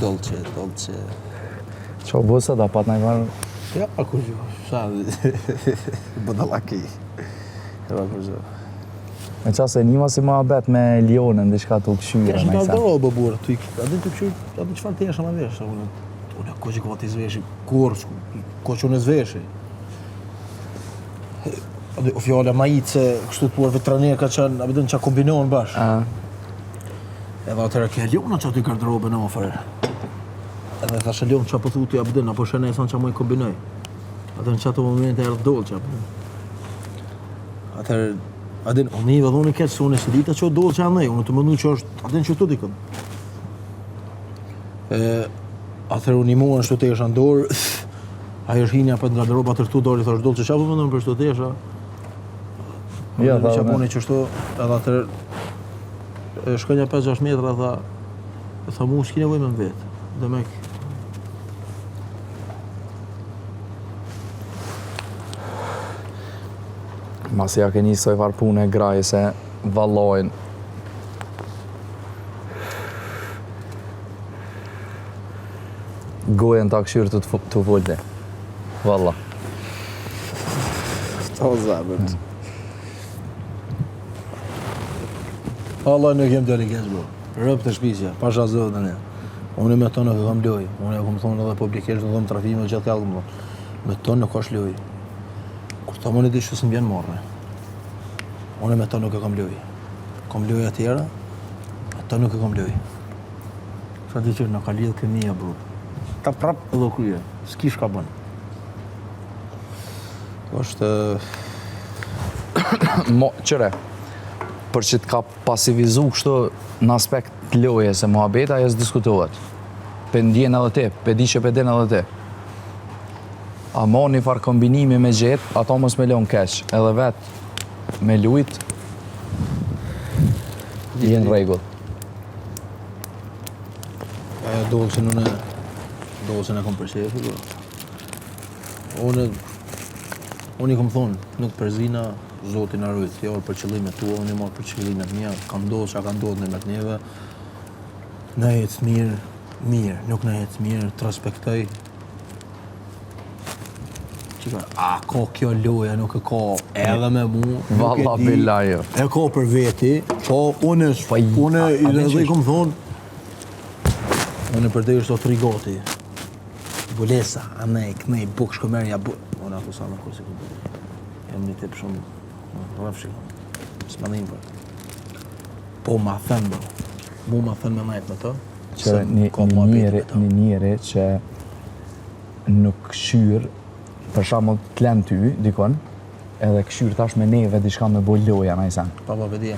Dolce. Qa bësa da pat në kanë... Ja, kur jo, sa budallaki. Ja, kur jo. Me qase njima si ma bet me Lionën, dhe shka të këshyra, Kesh me nga sa. garobë burë, adin të këshyr, adin qëfar të jesha me vesha, unë ko që këva të izveshi, kur, ko që unë izveshi. O fjalla ma itë se kështu të puar vetraner ka qenë, abidin që kombinohen bashkë. Edhe atëra ke Leona që aty garderobe në ofër. Edhe thashe Leon që po thuti abidin, apo shenesan që mu i kombinoj. Atër në që ato momente e rëtë dolë që abidin. Atër, adin, unë i vedhoni keqë se unë e si dita që o dolë që anej, unë të mëndu që është, adin që tu dikën. Atër unë i muën shtu të esha ndorë, ajo është hinja për në garderobe, atër tu dorë i thash dolë që qa po mëndëm për shtu të esha. Ja, që aponi që shtu, edhe atër, shkënja 5-6 metra dhe tha mu s'ki nevoj me më vetë, dhe mek. Masi ja ke njësoj varpune e graj se vallojnë. Gojen të akshyrë të vullë. Valla. Ta zabët. Allah nuk jem deli kesh bro. Rëp të shpisja, pasha zëtë në. Unë me tonë nuk e kam loj. Unë e kom thonë edhe publikisht në dhëmë trafime gjatë kallë më thonë. Me tonë nuk është loj. Kur ta mëni di që së m'bjen marrë. Unë me tonë nuk e kam loj. Kam loj atjera, me tonë nuk e kam loj. Sa di që në ka lidhë këmija bro. Ta prap edhe krye, s'ki shka bënë. është... Qëre, për që të ka pasivizu kështu në aspekt të loje se muhabeta jes diskutohet. Pe ndjen edhe ti, pe di që pe den edhe ti. A mo një farë kombinimi me gjetë, ato mos me leon keq, edhe vetë me lujt, jenë regull. Dolcin e kom përshefi, bro. Unë i kom thonë, nuk përzina, Zotin na rujt, jo për qëllimet tua, unë i marrë për qëllimet mia, ka ndodhë që ka ndodhë në met neve. Na jetë mirë, nuk na jetë mirë, të respektoj. Qika, ka kjo loja, nuk e ka edhe me mu. Valla billahi. E ka për veti, po unë i dhe i kom thonë, unë për dhe ishtë o trigoti. Bulesa, anej, kënej, buk, shkomerja, buk. Unë ato sa në kursi këtë. Jam një tip shumë, rëfshi, s'ma dhim për. Po ma thënë, bro. Mu ma thënë me najtë me të. Që një njeri që nuk këshyr, për shembull t'len ty, dikon, edhe këshyr tash me neve diçka me bo loja, na i sen. Pa, vedija.